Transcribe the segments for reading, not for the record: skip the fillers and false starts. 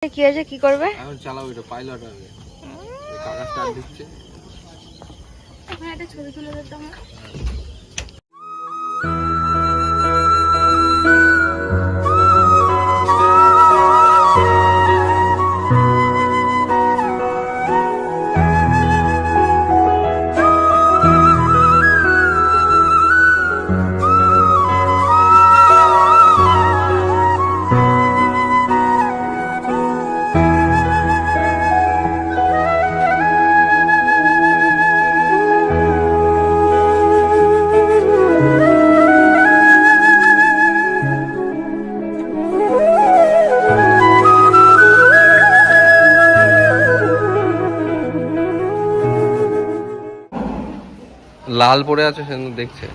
কি আছে কি করবে? এখন চালাবো এটা পাইলট হবে। কাকা স্টার্ট দিচ্ছে। এখন একটা ছবি তুলে দিতে হবে। লাল পড়ে আছে সে দেখছে।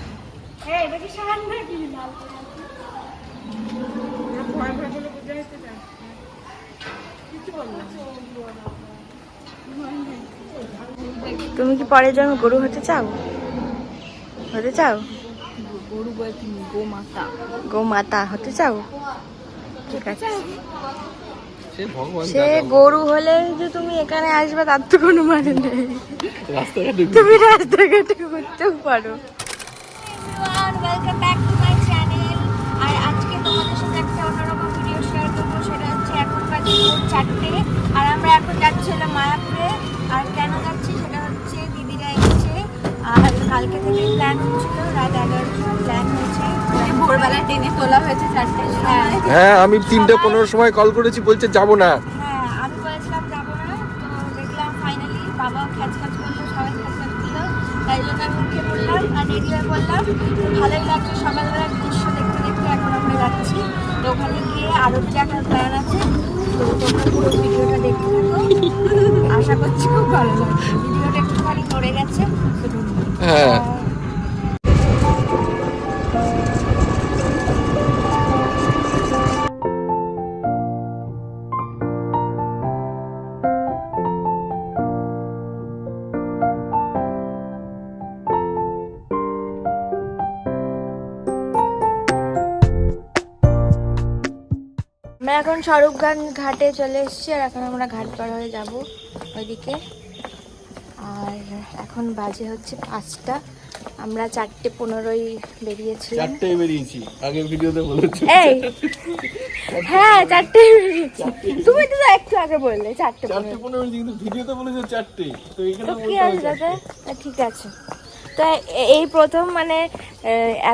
তুমি কি পরের জন্য গরু হতে চাও? হতে চাও? গরু বলতে গোমাতা। গোমাতা হতে চাও? ঠিক আছে। সে গরু হলে যে তুমি এখানে আসবে তার তো কোনো মানে নেই। তুমি রাস্তাঘাটে ঘুরতেও পারো। Welcome back to my channel. আর আজকে তোমাদের সাথে একটা অন্যরকম ভিডিও শেয়ার করবো। সেটা হচ্ছে এখন বাজে 4টে আর আমরা এখন যাচ্ছি হলো মায়াপুরে। আর কেন যাচ্ছি সেটা হচ্ছে দিদিরা এসেছে। আর কালকে থেকে প্ল্যান হচ্ছিল, রাত 11টার সময় প্ল্যান হয়েছে। ভোরবেলা ট্রেনে তোলা হয়েছে 4টের সময়। হ্যাঁ আমি 3:15 সময় কল করেছি, বলছে যাবো না। হ্যাঁ আমি বলেছিলাম যাবো না, তো দেখলাম ফাইনালি বাবাও খ্যাচ করলো, সবাই খ্যাচ করলো। তাই জন্য আমি উঠে পড়লাম আর রেডি হয়ে পড়লাম। ভালোই লাগছে সকালবেলা দৃশ্য দেখতে দেখতে এখন আমরা যাচ্ছি। তো ওখানে গিয়ে আরও একটা প্ল্যান আছে, তো তোমরা পুরো ভিডিওটা দেখতে থাকো। আশা করছি খুব ভালো লাগবে। ভিডিওটা একটুখানি নড়ে গেছে। হ্যাঁ আমরা এখন স্বরূপগঞ্জ ঘাটে চলে এসেছি আর এখন আমরা ঘাট পার হয়ে যাব ওইদিকে। আর এখন বাজে হচ্ছে 5টা। আমরা 4:15 বেরিয়েছিলাম। 4টায় বেরিয়েছি, আগে ভিডিওতে বলেছি। এই হ্যাঁ 4টায় বেরিয়েছি, তুমি তো একটু আগে বললে 4:15। 4:15 কিন্তু ভিডিওতে বলেছে 4টে, তো এখানে তো কি আছে দাদা? ঠিক আছে। তো এই প্রথম মানে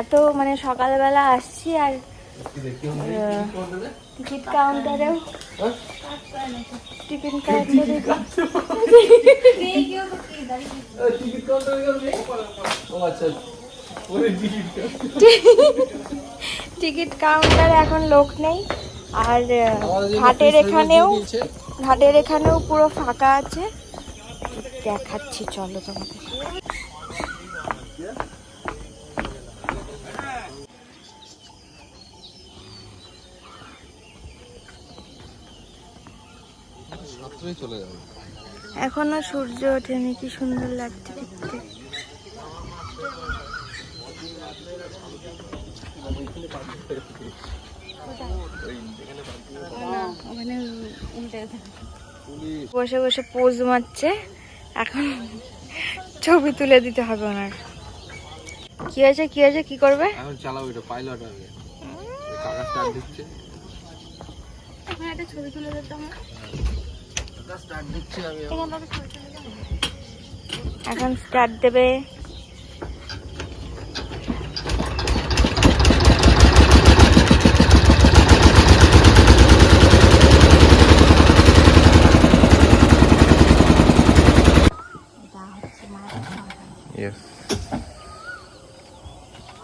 এত মানে সকালবেলা আসছি আর টিকিট কাউন্টারেও টিকিট কাউন্টারে এখন লোক নেই। আর ঘাটের এখানেও পুরো ফাঁকা আছে। দেখাচ্ছি চলো তোমাকে। চলে যাবে। এখনো সূর্য ওঠেনি, কি সুন্দর লাগছে দেখতে। বসে বসে পোজ মারছে, এখন ছবি তুলে দিতে হবে ওনার। কি আছে কি আছে কি করবে? এখন চালাবো এটা পাইলট হবে। কাকা স্টার্ট দিচ্ছে। এখন একটা ছবি তুলে দিতে হবে। স্টার্ট দিচ্ছি আমি। এখন স্টার্ট দেবে। Yes.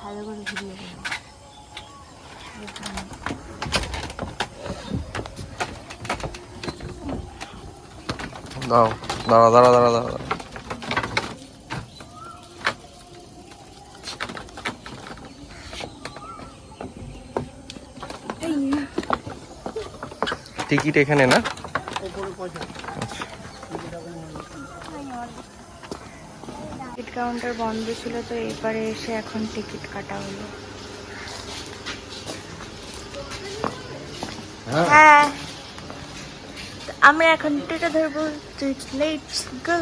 ভালো করে ভিডিও দাও, দাঁড়া। টিকিট এখানে না? টিকিট কাউন্টার বন্ধ ছিল, তো এবারে এসে এখন টিকিট কাটা হলো। হ্যাঁ আমরা এখন টোটো ধরবো, লেটস গো।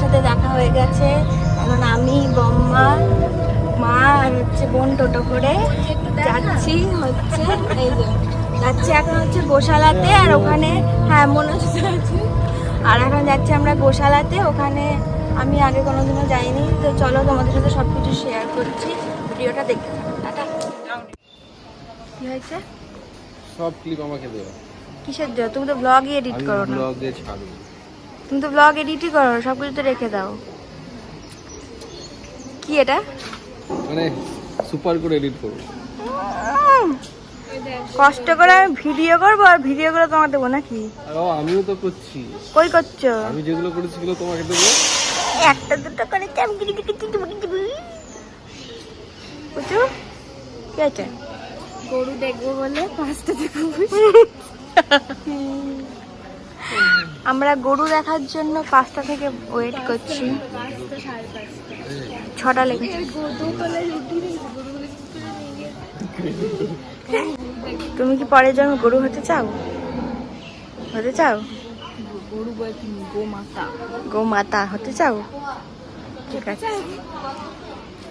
সাথে দেখা হয়ে গেছে। এখন আমি, বম্মা, মা আর হচ্ছে বোন টোটো করে যাচ্ছি হচ্ছে এই যে যাচ্ছি এখন হচ্ছে গোশালাতে। আর ওখানে হ্যাঁ মনে হচ্ছে আর এখন যাচ্ছি আমরা গোশালাতে। ওখানে আমি আগে কোনোদিনও যাইনি, তো চলো তোমাদের সাথে সব কিছু শেয়ার করছি, ভিডিওটা দেখতে থাকো। টাটা। কি হয়েছে? সব ক্লিপ আমাকে দেওয়া। কিসের দেওয়া? তুমি তো ব্লগই এডিট করো না। ব্লগ দিয়ে ছাড়ো। তুমি তো ব্লগ এডিটই করো, সব কিছু তো রেখে দাও। কি এটা? মানে সুপার করে এডিট করো। কষ্ট করে আমি ভিডিও করবো আর ভিডিও করে তোমাকে দেবো নাকি? আমিও তো করছি। কই করছো? আমি যেগুলো করেছি সেগুলো তোমাকে দেবো। একটা দুটো করে বুঝছো কি আছে? গরু দেখবো বলে 5টা দেখবো। আমরা গরু দেখার জন্য 5টা থেকে ওয়েট করছি। 6টা লেগেছে। তুমি কি পরের জন্য গরু হতে চাও? হতে চাও? গরু বলছি গোমাতা। গোমাতা হতে চাও? ঠিক আছে।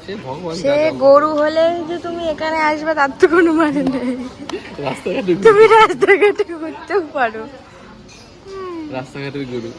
সে ভগবান সে গরু হলে যে তুমি এখানে আসবে তার তো কোনো মানে নেই। রাস্তাঘাটে তুমি রাস্তাঘাটে ঘুরতেও পারো। রাস্তাঘাটে গরু।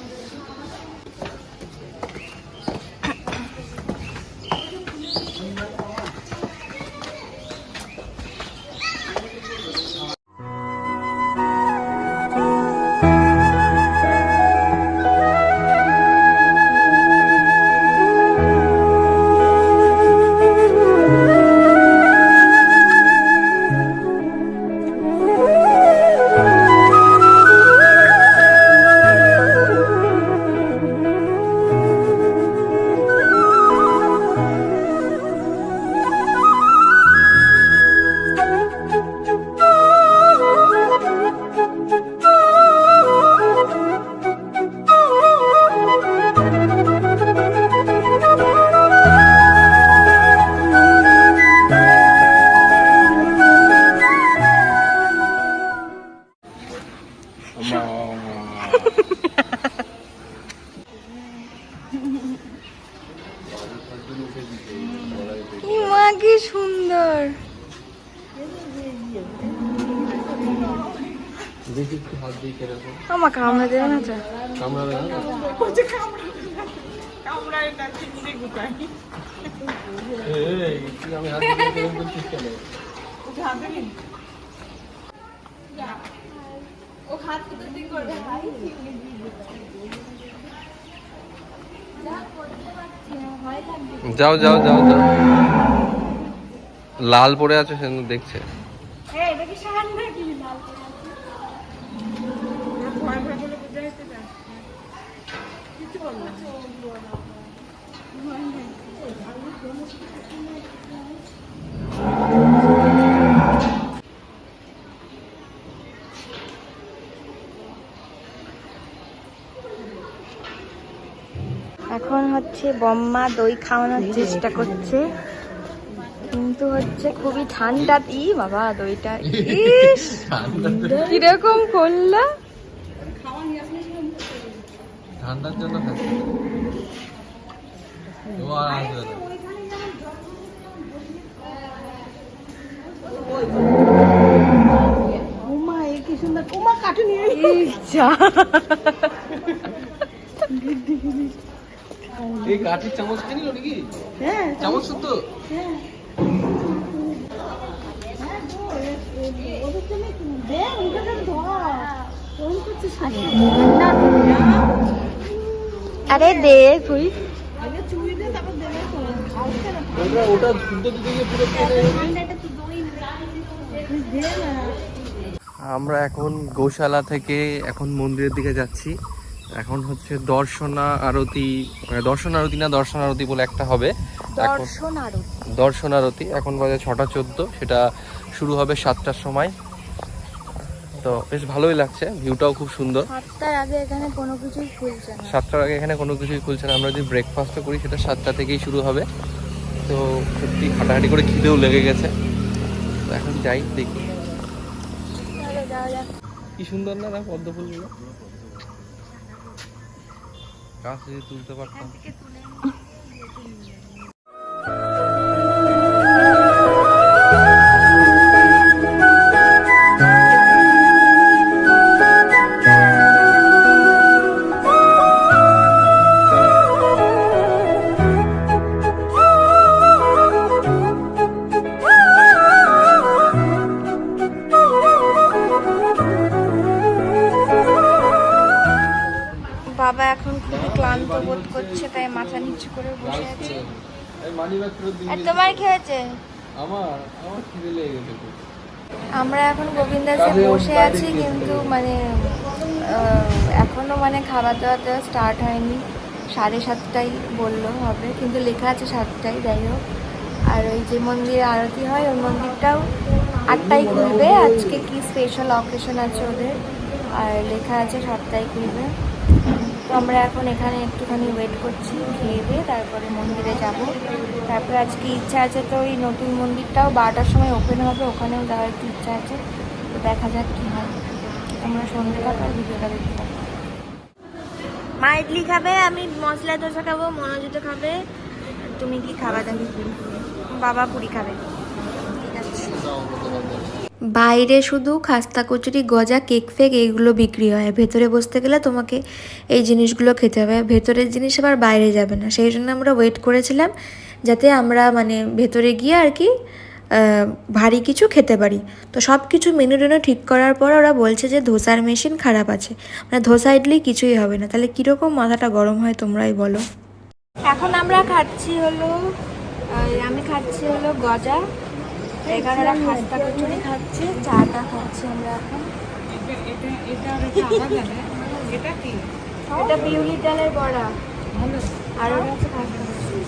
মা কি সুন্দর। দেখি একটু হাত দিয়ে কেটে রাখো। আমার কামড়া দেবে না তো? কামড়াবে না? এই, তুই আমি হাত দিয়ে কেটে করছিস কেন? যাও যাও যাও যাও। লাল পড়ে আছে সেজন্য দেখছে। এখন হচ্ছে বম্মা দই খাওয়ানোর চেষ্টা করছে, কিন্তু হচ্ছে খুবই ঠান্ডা। ই বাবা দইটা ইস কিরকম করলো। ঠান্ডার জন্য খাচ্ছি। ও আর আসবে না। ওমা এ কি সুন্দর। ওমা কাটুনি। এই কাঠির চামচ কিনলো নাকি? হ্যাঁ চামচ তো? হ্যাঁ ওদের জন্য দে ওটা ধর ফোন করছিস আরে দে তুই আগে চুই দে তারপর দেবে তো খাওয়া না ওটা শুদ্ধ দিতে গিয়ে পুরো কেটে যাবে। তুই দে না আমরা এখন গৌশালা থেকে এখন মন্দিরের দিকে যাচ্ছি। এখন হচ্ছে দর্শন আরতি না দর্শন আরতি বলে একটা হবে। এখন দর্শন আরতি এখন বাজে 6:14, সেটা শুরু হবে 7টার সময়। তো বেশ ভালোই লাগছে, ভিউটাও খুব সুন্দর। 7টার আগে এখানে কোনো কিছুই খুলছে না। 7টার আগে এখানে কোনো কিছুই খুলছে না। আমরা যদি ব্রেকফাস্টও করি সেটা 7টা থেকেই শুরু হবে। তো সত্যি হাঁটাহাঁটি করে খিদেও লেগে গেছে। তো এখন যাই দেখি। কি সুন্দর না পদ্ম ফুলগুলো, গাছ যদি তুলতে পারতাম। বাবা এখন খুবই ক্লান্ত বোধ করছে, তাই মাথা নিচু করে বসে আছে। আর তোমার কি হয়েছে? আমার খিদে লেগে গেছে খুব। আমরা এখন গোবিন্দাসে বসে আছি, কিন্তু মানে এখনো মানে খাবার দাওয়া দেওয়া স্টার্ট হয়নি। 7:30টাই বললো হবে, কিন্তু লেখা আছে 7টায়। যাই হোক, আর ওই যে মন্দিরে আরতি হয় ওই মন্দিরটাও 8টায় খুলবে। আজকে কি স্পেশাল অকেশন আছে ওদের, আর লেখা আছে 7টায় খুলবে। তো আমরা এখন এখানে একটুখানি ওয়েট করছি, খেয়ে দিয়ে তারপরে মন্দিরে যাব। তারপরে আজকে ইচ্ছা আছে তো ওই নতুন মন্দিরটাও 12টার সময় ওপেন হবে, ওখানেও যাওয়ার একটু ইচ্ছা আছে। তো দেখা যাক কী হয়। আমরা সন্ধ্যেবেলা ভিডিওটা দেখতে পাবো। মা ইডলি খাবে, আমি মশলা ধোসা খাবো, মনোজিৎ খাবে। তুমি কি খাবা? দাবি বাবা পুরি খাবে। ঠিক আছে। বাইরে শুধু খাস্তা কচুরি, গজা, কেক ফেক এইগুলো বিক্রি হয়। ভেতরে বসতে গেলে তোমাকে এই জিনিসগুলো খেতে হবে। ভেতরের জিনিস আবার বাইরে যাবে না, সেই জন্য আমরা ওয়েট করেছিলাম যাতে আমরা মানে ভেতরে গিয়ে আর কি ভারী কিছু খেতে পারি। তো সব কিছু মেনু টেনু ঠিক করার পর ওরা বলছে যে ধোসার মেশিন খারাপ আছে, মানে ধোসা ইডলি কিছুই হবে না। তাহলে কীরকম মাথাটা গরম হয় তোমরাই বলো। এখন আমরা খাচ্ছি হলো, আমি খাচ্ছি হলো গজা, এখানে ওরা খাস্তা কচুরি খাচ্ছে, চাটা খাচ্ছি আমরা এখন। এটা বিউলি ডালের বড়া, আর ওটা হচ্ছে খাস্তা কচুরি।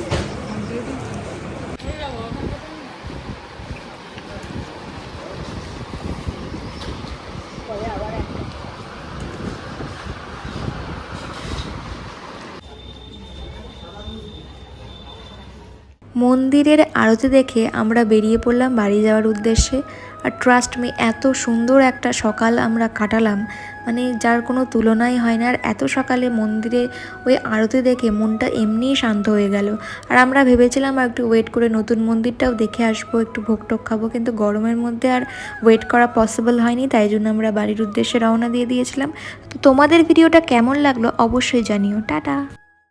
মন্দিরের আরতি দেখে আমরা বেরিয়ে পড়লাম বাড়ি যাওয়ার উদ্দেশ্যে। আর ট্রাস্ট মি, এত সুন্দর একটা সকাল আমরা কাটালাম, মানে যার কোনো তুলনাই হয় না। আর এত সকালে মন্দিরে ওই আরতি দেখে মনটা এমনিই শান্ত হয়ে গেল। আর আমরা ভেবেছিলাম আর একটু ওয়েট করে নতুন মন্দিরটাও দেখে আসবো, একটু ভোগ টোগ খাবো, কিন্তু গরমের মধ্যে আর ওয়েট করা পসিবল হয়নি, তাই জন্য আমরা বাড়ির উদ্দেশ্যে রওনা দিয়ে দিয়েছিলাম। তো তোমাদের ভিডিওটা কেমন লাগলো অবশ্যই জানিও। টাটা।